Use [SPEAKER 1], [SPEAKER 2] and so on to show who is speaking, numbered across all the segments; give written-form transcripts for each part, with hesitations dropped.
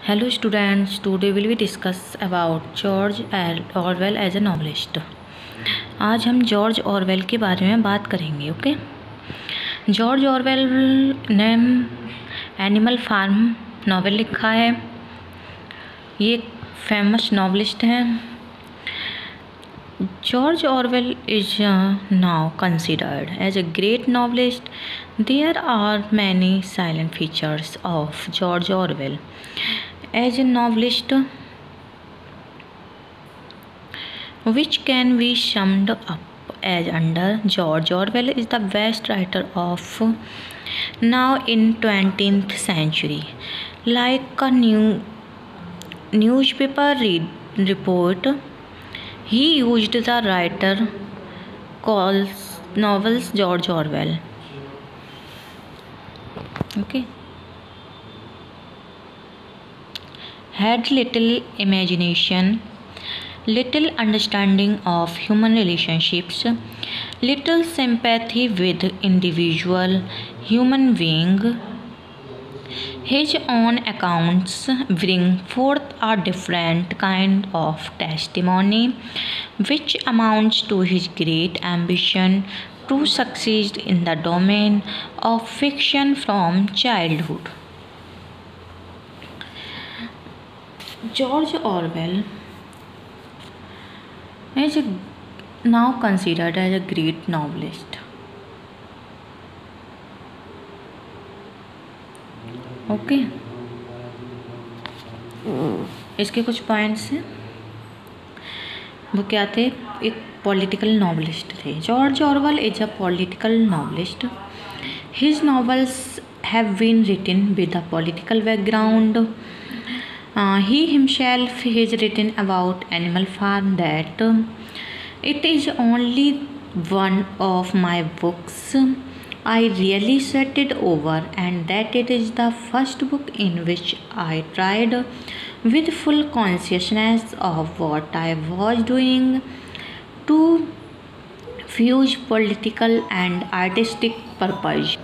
[SPEAKER 1] Hello students, today will we discuss about George Orwell as a novelist. आज हम George Orwell के बारे में बात करेंगे. ओके. जॉर्ज ऑरवेल ने एनिमल फार्म नावल लिखा है. ये एक फेमस नॉवलिस्ट हैं. George Orwell is now considered as a great novelist. There are many silent features of George Orwell as a novelist which can be summed up as under: George Orwell is the best writer of now in 20th century. Like a newspaper report, he used the writer calls novels George Orwell. Okay. Had little imagination, little understanding of human relationships, little sympathy with individual human being. His own accounts bring forth a different kind of testimony, which amounts to his great ambition to succeed in the domain of fiction from childhood. George Orwell is now considered as a great novelist. Okay. इसके कुछ points हैं. वो क्या थे? एक political novelist थे. George Orwell is a political novelist. His novels have been written with a political background. He himself has written about Animal Farm that it is only one of my books I really sweat it over, and that it is the first book in which I tried with full consciousness of what I was doing to fuse political and artistic purpose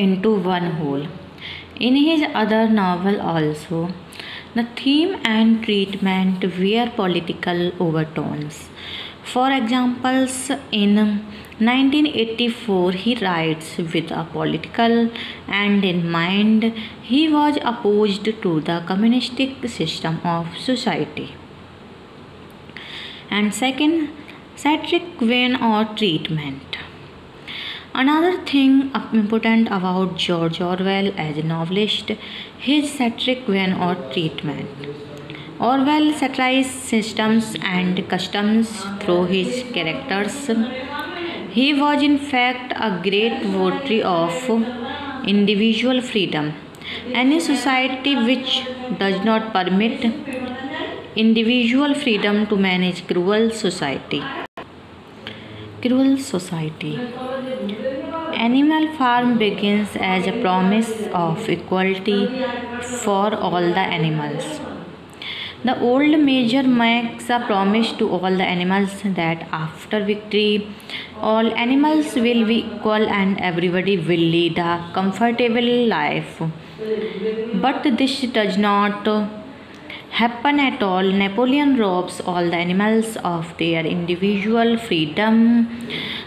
[SPEAKER 1] into one whole. In his other novel also, the theme and treatment were political overtones. For examples, in 1984 he writes with a political end in mind. He was opposed to the communistic system of society. And second, satiric vein or treatment. Another thing important about George Orwell as a novelist, his satiric vein or treatment. Orwell satirized systems and customs through his characters. He was in fact a great votary of individual freedom. Any society which does not permit individual freedom to manage cruel society. Animal Farm begins as a promise of equality for all the animals. The old major makes a promise to all the animals that after victory, all animals will be equal and everybody will lead a comfortable life. But this does not happen at all. Napoleon robs all the animals of their individual freedom.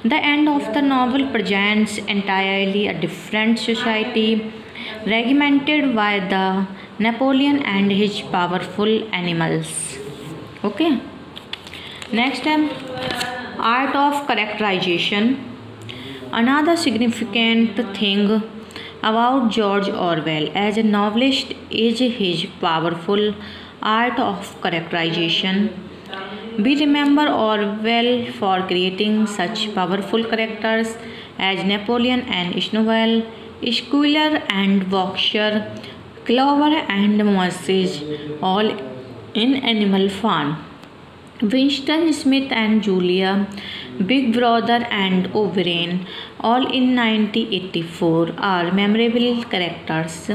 [SPEAKER 1] The end of the novel presents entirely a different society, regimented by the Napoleon and his powerful animals. Okay. Next time, art of characterization. Another significant thing about George Orwell as a novelist is his powerful art of characterization. We remember Orwell for creating such powerful characters as Napoleon and Snowball, Squealer and Boxer, Clover and Moses, all in Animal Farm. Winston Smith and Julia, Big Brother and O'Brien, all in 1984, are memorable characters.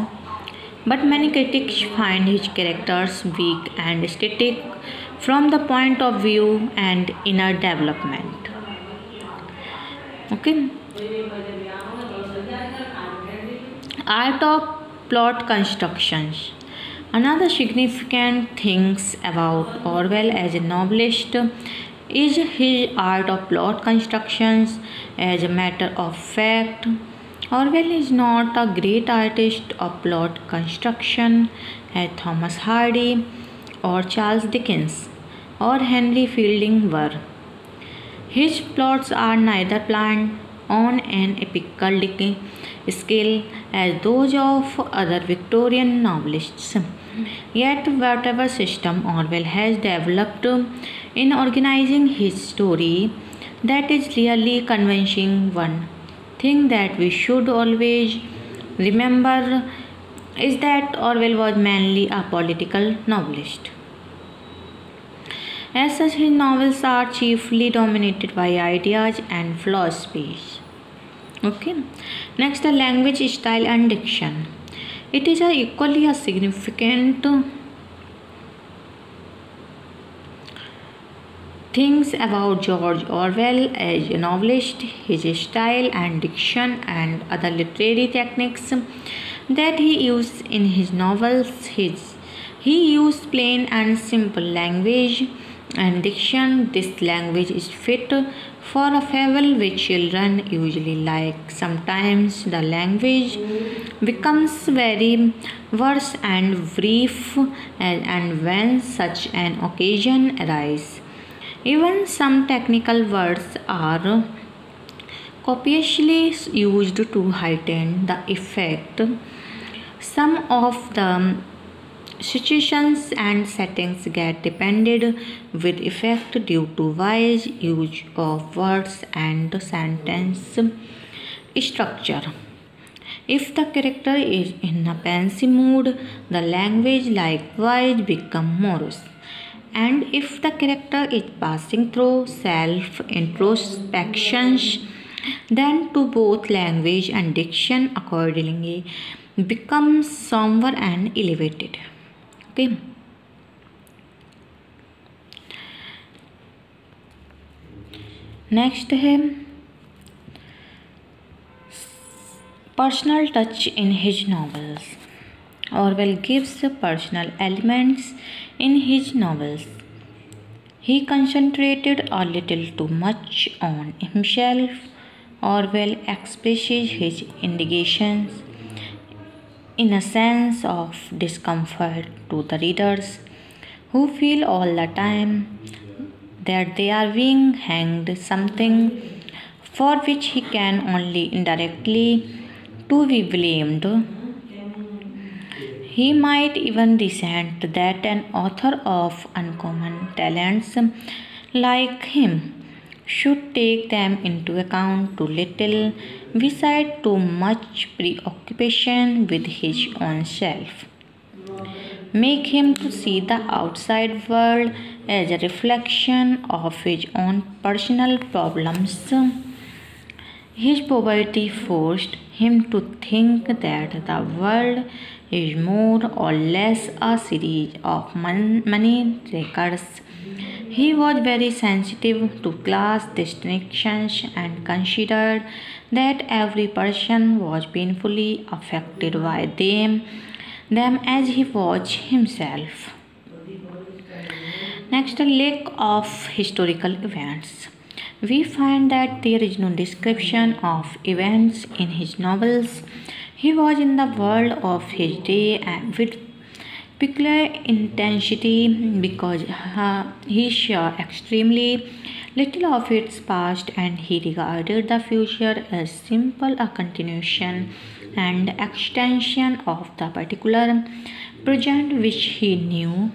[SPEAKER 1] But many critics find his characters weak and static from the point of view and inner development. Okay. Art of Plot constructions. Another significant thing about Orwell as a novelist is his art of plot constructions. As a matter of fact, Orwell is not a great artist of plot construction as Thomas Hardy or Charles Dickens or Henry Fielding were. His plots are neither planned on an epical scale as those of other Victorian novelists. Yet, whatever system Orwell has developed in organizing his story, that is really convincing. One thing that we should always remember is that Orwell was mainly a political novelist. As such, his novels are chiefly dominated by ideas and philosophies. Okay. Next, the language, style, and diction. It is equally a significant things about George Orwell as a novelist, his style and diction and other literary techniques that he used in his novels. He used plain and simple language and diction. This language is fit for a fable which children usually like. Sometimes the language becomes very verse and brief, and when such an occasion arises, even some technical words are copiously used to heighten the effect. Some of the situations and settings get depended with effect due to wise use of words and sentence structure. If the character is in a pensive mood, the language likewise becomes morose. And if the character is passing through self-introspections, then to both language and diction accordingly becomes somber and elevated. Okay. Next है personal touch in his novels. Orwell gives personal elements in his novels. He concentrated a little too much on himself. Orwell expresses his indications in a sense of discomfort to the readers who feel all the time that they are being hanged, something for which he can only indirectly to be blamed. He might even resent that an author of uncommon talents like him should take them into account too little, beside too much preoccupation with his own self. Make him to see the outside world as a reflection of his own personal problems. His poverty forced him to think that the world is more or less a series of money records. He was very sensitive to class distinctions and considered that every person was painfully affected by them as he was himself. Next, a lack of historical events. We find that there is no description of events in his novels. He was in the world of his day and with peculiar intensity because he saw extremely little of its past, and he regarded the future as simply a continuation and extension of the particular present which he knew.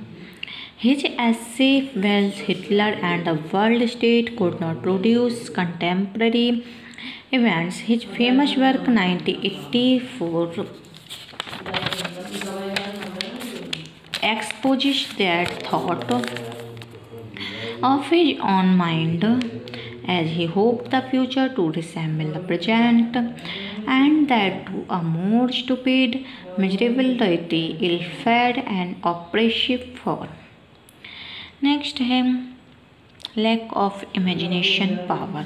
[SPEAKER 1] His essay Wells, Hitler and the World State could not produce contemporary events. His famous work 1984 exposes that thought of his own mind as he hoped the future to resemble the present, and that to a more stupid, miserable, dirty, ill-fed and oppressive form. Next है lack of imagination power.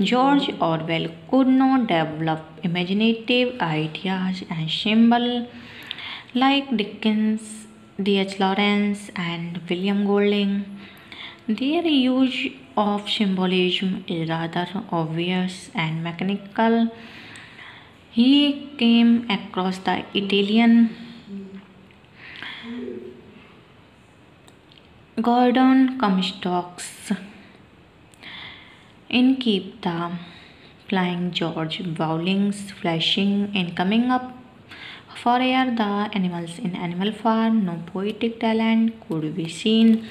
[SPEAKER 1] George Orwell could not develop imaginative ideas and symbols like Dickens, D.H. Lawrence, and William Golding. Their use of symbolism is rather obvious and mechanical. He came across the Italian Gordon Comstock's in Keep the Flying George Bowling's flashing in coming up for air the animals in Animal Farm. No poetic talent could be seen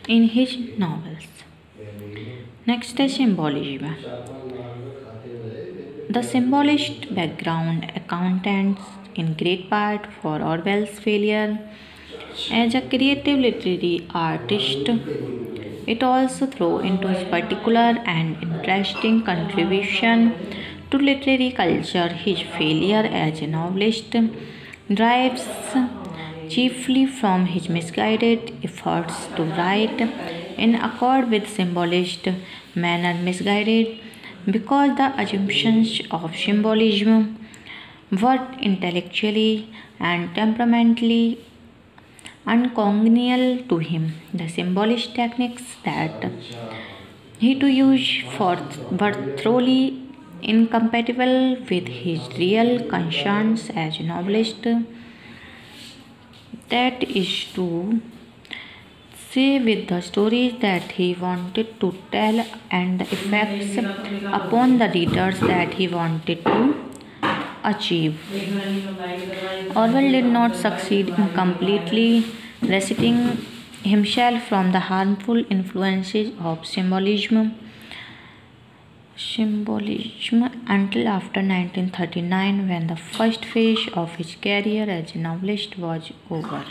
[SPEAKER 1] in his novels. Next is symbolism. The symbolist background accounts in great part for Orwell's failure as a creative literary artist. It also throws into his particular and interesting contribution to literary culture. His failure as a novelist derives chiefly from his misguided efforts to write in accord with symbolist manner. Misguided because the assumptions of symbolism were intellectually and temperamentally uncongenial to him. The symbolist techniques that he to use were thoroughly incompatible with his real concerns as a novelist. That is to say, with the stories that he wanted to tell and the effects upon the readers that he wanted to achieve. Orwell did not succeed in completely resetting himself from the harmful influences of symbolism until after 1939, when the first phase of his career as a novelist was over.